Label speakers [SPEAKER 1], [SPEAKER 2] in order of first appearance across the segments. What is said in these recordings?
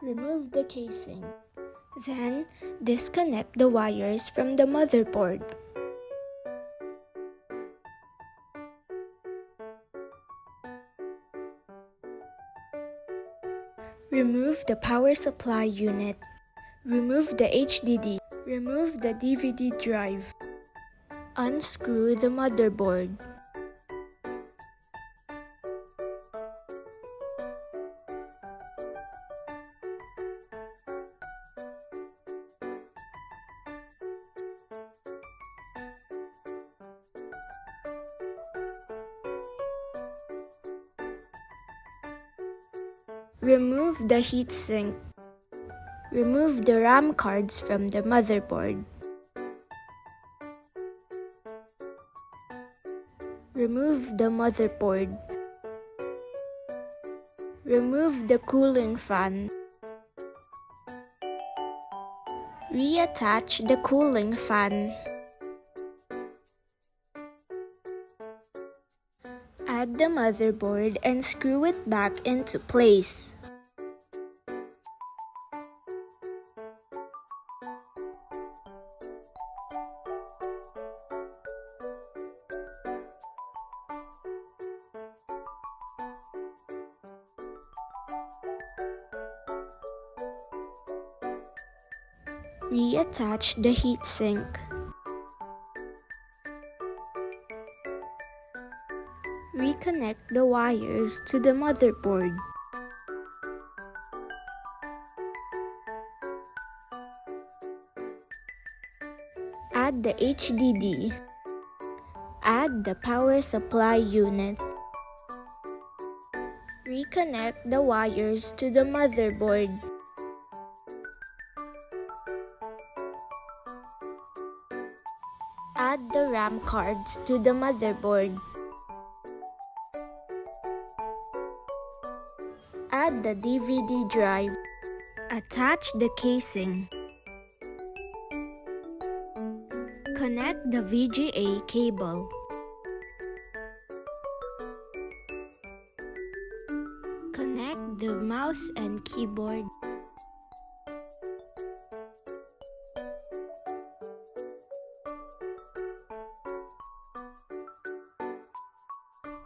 [SPEAKER 1] Remove the casing. Then, disconnect the wires from the motherboard. Remove the power supply unit. Remove the HDD. Remove the DVD drive. Unscrew the motherboard. Remove the heatsink. Remove the RAM cards from the motherboard. Remove the motherboard. Remove the cooling fan. Reattach the cooling fan. Add the motherboard and screw it back into place. Reattach the heatsink. Reconnect the wires to the motherboard. Add the HDD. Add the power supply unit. Reconnect the wires to the motherboard. Add the RAM cards to the motherboard. Add the DVD drive. Attach the casing. Connect the VGA cable. Connect the mouse and keyboard.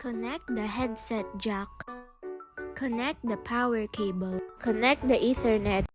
[SPEAKER 1] Connect the headset jack. Connect the power cable. Connect the Ethernet.